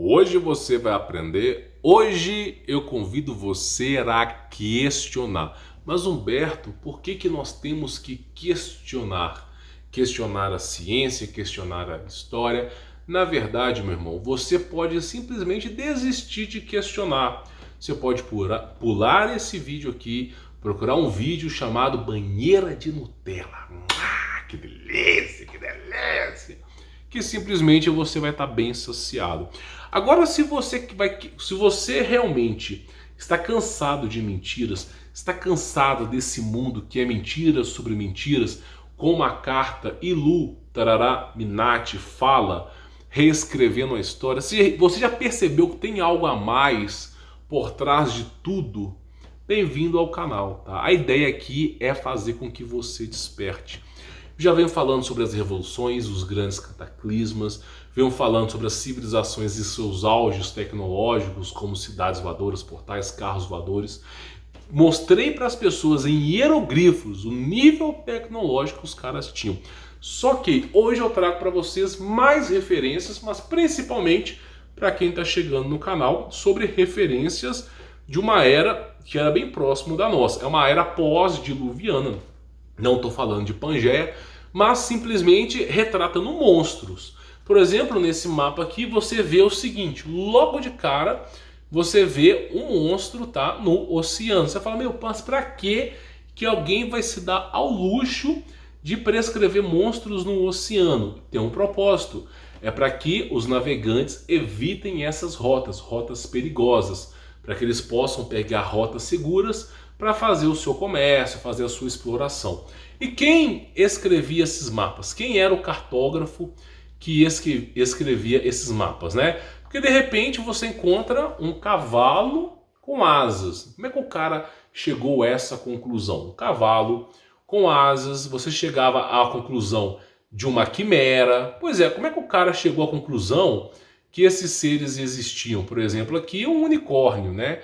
Hoje você vai aprender. Hoje eu convido você a questionar. Mas Humberto, por que nós temos que questionar? Questionar a ciência, questionar a história. Na verdade, meu irmão, você pode simplesmente desistir de questionar. Você pode pular esse vídeo aqui, procurar um vídeo chamado Banheira de Nutella. Que delícia, que delícia! Que simplesmente você vai estar bem saciado. Agora, se você realmente está cansado de mentiras, está cansado desse mundo que é mentiras sobre mentiras, como a carta Ilu Tarará Minati fala, reescrevendo a história, se você já percebeu que tem algo a mais por trás de tudo, bem-vindo ao canal, tá? A ideia aqui é fazer com que você desperte. Já venho falando sobre as revoluções, os grandes cataclismas, venho falando sobre as civilizações e seus auges tecnológicos, como cidades voadoras, portais, carros voadores. Mostrei para as pessoas em hieroglifos o nível tecnológico que os caras tinham. Só que hoje eu trago para vocês mais referências, mas principalmente para quem está chegando no canal, sobre referências de uma era que era bem próximo da nossa. É uma era pós-diluviana. Não estou falando de Pangeia, mas simplesmente retratando monstros. Por exemplo, nesse mapa aqui você vê o seguinte, logo de cara você vê um monstro, tá, no oceano. Você fala, meu, mas para que alguém vai se dar ao luxo de prescrever monstros no oceano? Tem um propósito, é para que os navegantes evitem essas rotas perigosas, para que eles possam pegar rotas seguras para fazer o seu comércio, fazer a sua exploração. E quem escrevia esses mapas? Quem era o cartógrafo que escrevia esses mapas, né? Porque de repente você encontra um cavalo com asas. Como é que o cara chegou a essa conclusão? Um cavalo com asas, você chegava à conclusão de uma quimera. Pois é, como é que o cara chegou à conclusão que esses seres existiam? Por exemplo, aqui um unicórnio, né?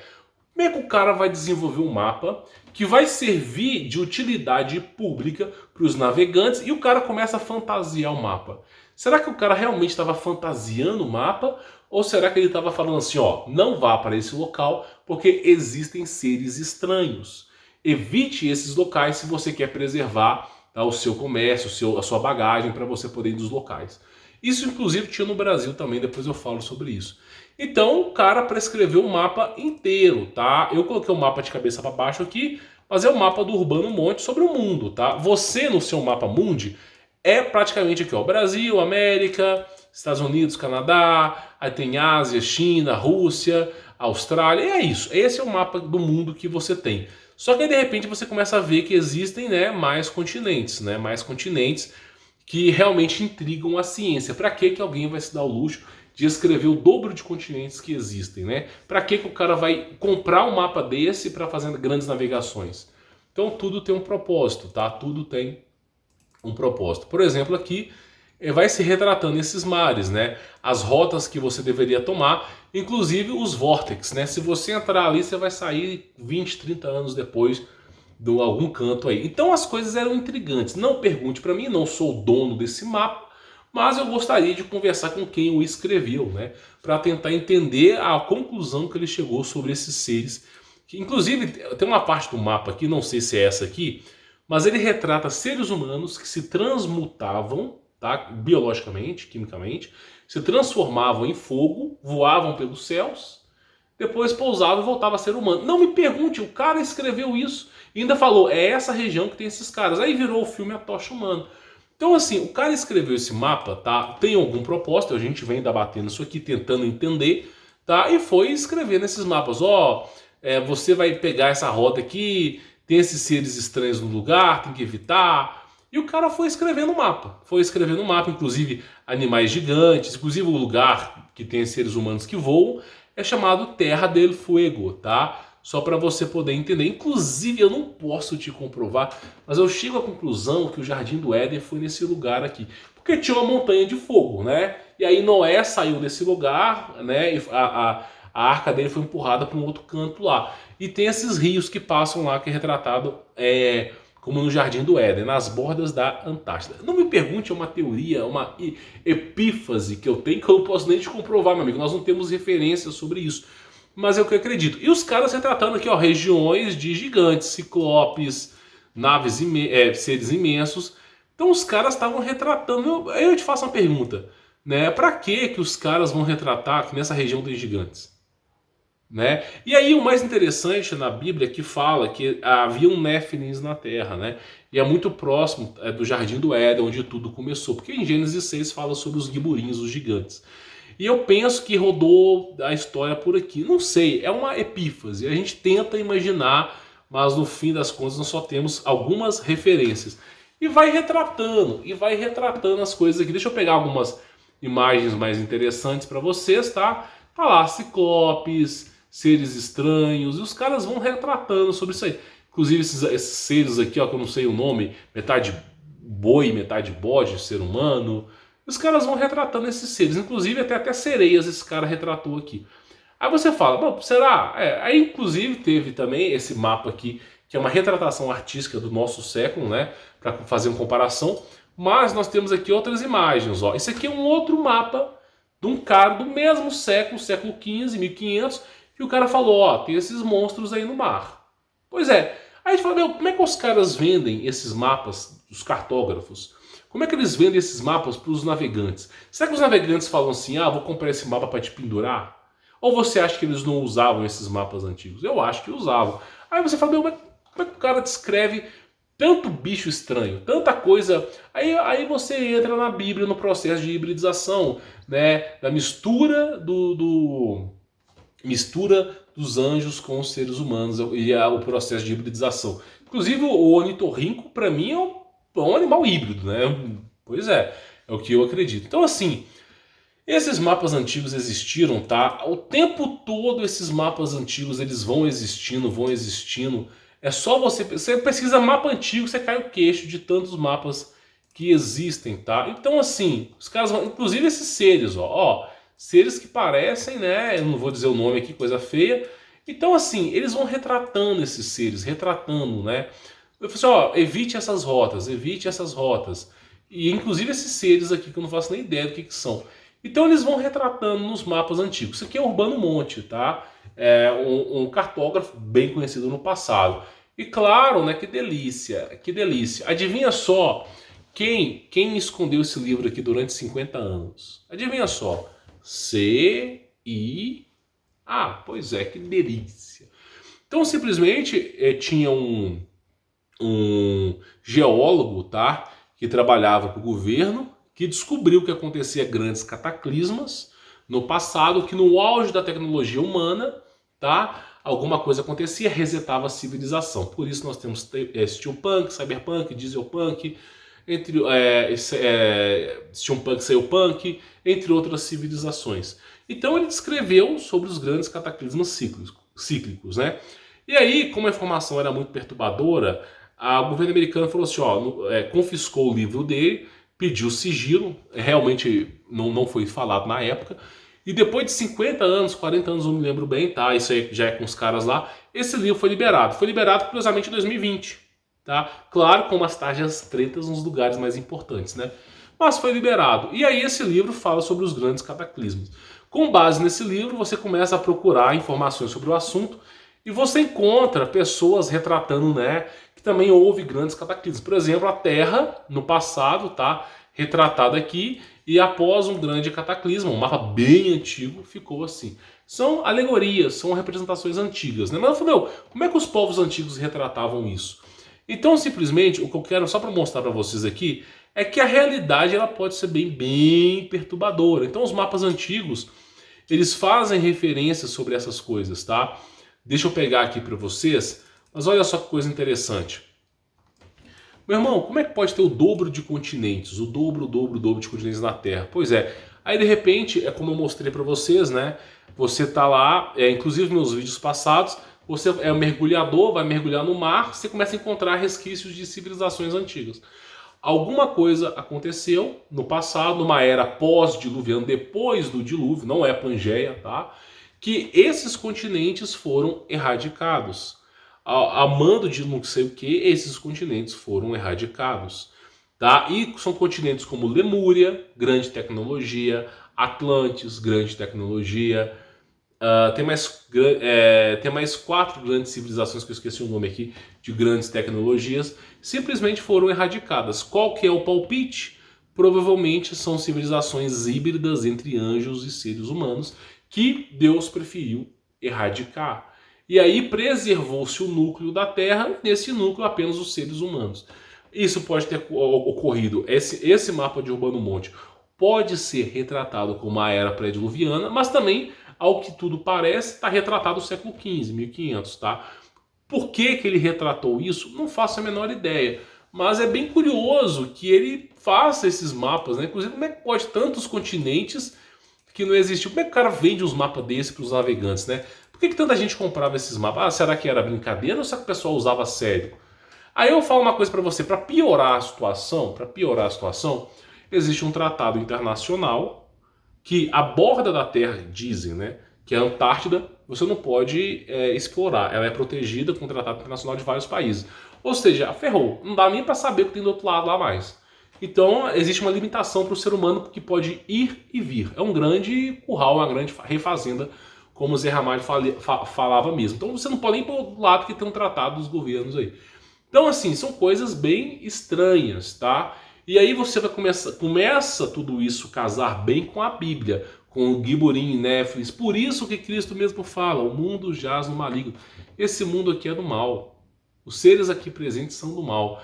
Como é que o cara vai desenvolver um mapa que vai servir de utilidade pública para os navegantes e o cara começa a fantasiar o mapa? Será que o cara realmente estava fantasiando o mapa? Ou será que ele estava falando assim, ó, não vá para esse local porque existem seres estranhos. Evite esses locais se você quer preservar, tá, o seu comércio, a sua bagagem para você poder ir dos locais. Isso inclusive tinha no Brasil também, depois eu falo sobre isso. Então o cara prescreveu o mapa inteiro, tá? Eu coloquei o mapa de cabeça para baixo aqui, mas é o mapa do Urbano Monte sobre o mundo, tá? Você no seu mapa mundi é praticamente aqui, ó, Brasil, América, Estados Unidos, Canadá, aí tem Ásia, China, Rússia, Austrália, e é isso. Esse é o mapa do mundo que você tem. Só que aí de repente você começa a ver que existem, né, mais continentes, que realmente intrigam a ciência. Para que alguém vai se dar o luxo de escrever o dobro de continentes que existem, né? Para que o cara vai comprar um mapa desse para fazer grandes navegações? Então tudo tem um propósito, tá? Tudo tem um propósito. Por exemplo, aqui vai se retratando esses mares, né? As rotas que você deveria tomar, inclusive os vórtices, né? Se você entrar ali, você vai sair 20, 30 anos depois de algum canto aí. Então as coisas eram intrigantes. Não pergunte para mim, não sou o dono desse mapa, mas eu gostaria de conversar com quem o escreveu, né? Para tentar entender a conclusão que ele chegou sobre esses seres. Que, inclusive, tem uma parte do mapa aqui, não sei se é essa aqui, mas ele retrata seres humanos que se transmutavam, tá? Biologicamente, quimicamente, se transformavam em fogo, voavam pelos céus, depois pousavam e voltavam a ser humano. Não me pergunte, o cara escreveu isso e ainda falou, é essa região que tem esses caras. Aí virou o filme A Tocha Humana. Então assim, o cara escreveu esse mapa, tá? Tem algum propósito, a gente vem debatendo isso aqui, tentando entender, tá? E foi escrever nesses mapas, ó, você vai pegar essa rota aqui, tem esses seres estranhos no lugar, tem que evitar. E o cara foi escrevendo o mapa, inclusive animais gigantes, inclusive o lugar que tem seres humanos que voam, é chamado Terra del Fuego, tá? Só para você poder entender. Inclusive, eu não posso te comprovar, mas eu chego à conclusão que o Jardim do Éden foi nesse lugar aqui. Porque tinha uma montanha de fogo, né? E aí Noé saiu desse lugar, né? E a arca dele foi empurrada para um outro canto lá. E tem esses rios que passam lá, que é retratado como no Jardim do Éden, nas bordas da Antártida. Não me pergunte, é uma teoria, uma epífase que eu tenho que eu não posso nem te comprovar, meu amigo. Nós não temos referências sobre isso, mas é o que eu acredito. E os caras retratando aqui, ó, regiões de gigantes, ciclopes, naves, seres imensos. Então os caras estavam retratando. Aí eu te faço uma pergunta, né? Para que os caras vão retratar que nessa região tem gigantes? Né? E aí o mais interessante na Bíblia é que fala que havia um Néfilins na Terra, né? E é muito próximo do Jardim do Éden, onde tudo começou. Porque em Gênesis 6 fala sobre os giburins, os gigantes. E eu penso que rodou a história por aqui. Não sei, é uma epífase. A gente tenta imaginar, mas no fim das contas nós só temos algumas referências. E vai retratando as coisas aqui. Deixa eu pegar algumas imagens mais interessantes para vocês, tá? Tá lá, ciclopes, seres estranhos, e os caras vão retratando sobre isso aí. Inclusive esses seres aqui, ó, que eu não sei o nome, metade boi, metade bode, ser humano. Os caras vão retratando esses seres, inclusive até sereias esse cara retratou aqui. Aí você fala, bom, será? Aí inclusive teve também esse mapa aqui, que é uma retratação artística do nosso século, né, para fazer uma comparação. Mas nós temos aqui outras imagens, ó. Esse aqui é um outro mapa de um cara do mesmo século, século XV, 1500, que o cara falou, ó, tem esses monstros aí no mar. Pois é, aí a gente fala, meu, como é que os caras vendem esses mapas, os cartógrafos? Como é que eles vendem esses mapas para os navegantes? Será que os navegantes falam assim, ah, vou comprar esse mapa para te pendurar? Ou você acha que eles não usavam esses mapas antigos? Eu acho que usavam. Aí você fala, meu, como é que o cara descreve tanto bicho estranho, tanta coisa? Aí você entra na Bíblia no processo de hibridização, né? Da mistura mistura dos anjos com os seres humanos e o processo de hibridização. Inclusive o ornitorrinco para mim é um animal híbrido, né? Pois é o que eu acredito. Então assim, esses mapas antigos existiram, tá? O tempo todo esses mapas antigos eles vão existindo, vão existindo. É só você pesquisa mapa antigo, você cai o queixo de tantos mapas que existem, tá? Então assim, os caras vão, inclusive esses seres, ó, seres que parecem, né? Eu não vou dizer o nome aqui, coisa feia. Então assim, eles vão retratando esses seres, retratando, né? Eu falei assim, ó, evite essas rotas, evite essas rotas. E inclusive esses seres aqui que eu não faço nem ideia do que são. Então eles vão retratando nos mapas antigos. Isso aqui é Urbano Monte, tá? É um cartógrafo bem conhecido no passado. E claro, né, que delícia, que delícia. Adivinha só quem escondeu esse livro aqui durante 50 anos? Adivinha só. Pois é, que delícia. Então simplesmente tinha um geólogo, tá, que trabalhava para o governo, que descobriu que acontecia grandes cataclismas no passado, que no auge da tecnologia humana, tá, alguma coisa acontecia, resetava a civilização. Por isso nós temos steampunk, cyberpunk, dieselpunk, steampunk, sailpunk, entre outras civilizações. Então ele descreveu sobre os grandes cataclismos cíclicos, né? E aí, como a informação era muito perturbadora, o governo americano falou assim, ó, confiscou o livro dele, pediu sigilo, realmente não foi falado na época, e depois de 50 anos, 40 anos, não me lembro bem, tá? Isso aí já é com os caras lá, esse livro foi liberado. Foi liberado, curiosamente, em 2020, tá? Claro, com umas tarjas pretas nos lugares mais importantes, né? Mas foi liberado. E aí esse livro fala sobre os grandes cataclismos. Com base nesse livro, você começa a procurar informações sobre o assunto e você encontra pessoas retratando, né, que também houve grandes cataclismos. Por exemplo, a Terra, no passado, tá retratada aqui, e após um grande cataclisma, um mapa bem antigo, ficou assim. São alegorias, são representações antigas, né? Mas eu falei, como é que os povos antigos retratavam isso? Então, simplesmente, o que eu quero só para mostrar para vocês aqui é que a realidade ela pode ser bem perturbadora. Então, os mapas antigos, eles fazem referências sobre essas coisas, tá? Deixa eu pegar aqui para vocês, mas olha só que coisa interessante. Meu irmão, como é que pode ter o dobro de continentes? O dobro de continentes na Terra? Pois é, aí de repente, é como eu mostrei para vocês, né? Você tá lá, inclusive meus vídeos passados, você é um mergulhador, vai mergulhar no mar, você começa a encontrar resquícios de civilizações antigas. Alguma coisa aconteceu no passado, numa era pós-diluviana, depois do dilúvio, não é Pangeia, tá? Que esses continentes foram erradicados. a mando de não sei o que, esses continentes foram erradicados. Tá? E são continentes como Lemúria, grande tecnologia, Atlantis, grande tecnologia. Tem mais 4 grandes civilizações que eu esqueci o nome aqui, de grandes tecnologias, simplesmente foram erradicadas. Qual que é o palpite? Provavelmente são civilizações híbridas entre anjos e seres humanos que Deus preferiu erradicar. E aí preservou-se o núcleo da Terra, nesse núcleo apenas os seres humanos. Isso pode ter ocorrido, esse mapa de Urbano Monte pode ser retratado como a era pré-diluviana, mas também, ao que tudo parece, está retratado o século XV, 1500, tá? Por que ele retratou isso? Não faço a menor ideia. Mas é bem curioso que ele faça esses mapas, né? Inclusive, como é que pode tantos continentes que não existiam? Como é que o cara vende uns mapas desses para os navegantes, né? Por que tanta gente comprava esses mapas? Ah, será que era brincadeira ou será que o pessoal usava a sério? Aí eu falo uma coisa para você, para piorar a situação, existe um tratado internacional que a borda da Terra, dizem, né, que a Antártida você não pode explorar, ela é protegida com um tratado internacional de vários países. Ou seja, ferrou, não dá nem para saber o que tem do outro lado lá mais. Então existe uma limitação para o ser humano que pode ir e vir. É um grande curral, uma grande refazenda, como o Zé Ramalho falava mesmo. Então você não pode nem ir para o lado que tem um tratado dos governos aí. Então, assim, são coisas bem estranhas, tá? E aí você vai começa tudo isso a casar bem com a Bíblia, com o Giborim e Néfilis. Por isso que Cristo mesmo fala, o mundo jaz no maligno. Esse mundo aqui é do mal. Os seres aqui presentes são do mal.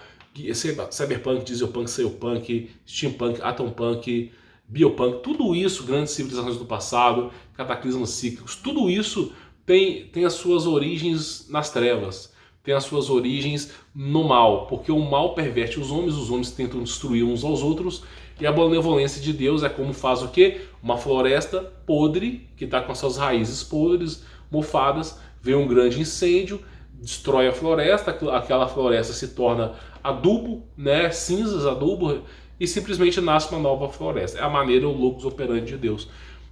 Cyberpunk, dieselpunk, cyberpunk, steampunk, atompunk, biopunk, tudo isso, grandes civilizações do passado, cataclismos cíclicos, tudo isso tem as suas origens nas trevas. Tem as suas origens no mal, porque o mal perverte os homens tentam destruir uns aos outros, e a benevolência de Deus é como faz o quê? Uma floresta podre, que está com suas raízes podres, mofadas, vem um grande incêndio, destrói a floresta, aquela floresta se torna adubo, né? Cinzas, adubo, e simplesmente nasce uma nova floresta. É a maneira, o locus operandi de Deus.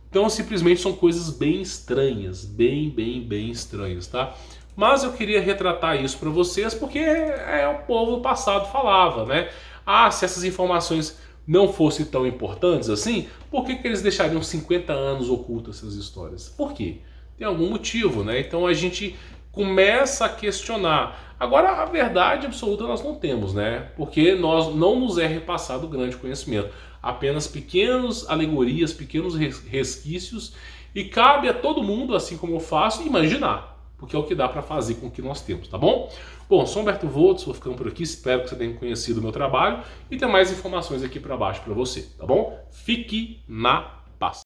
Então simplesmente são coisas bem estranhas, bem estranhas, tá? Mas eu queria retratar isso para vocês porque o povo do passado falava, né? Ah, se essas informações não fossem tão importantes assim, por que eles deixariam 50 anos ocultas essas histórias? Por quê? Tem algum motivo, né? Então a gente começa a questionar. Agora, a verdade absoluta nós não temos, né? Porque não nos é repassado grande conhecimento. Apenas pequenas alegorias, pequenos resquícios, e cabe a todo mundo, assim como eu faço, imaginar. Porque é o que dá para fazer com o que nós temos, tá bom? Bom, sou Humberto Voltz, vou ficando por aqui, espero que você tenha conhecido o meu trabalho e tem mais informações aqui para baixo para você, tá bom? Fique na paz.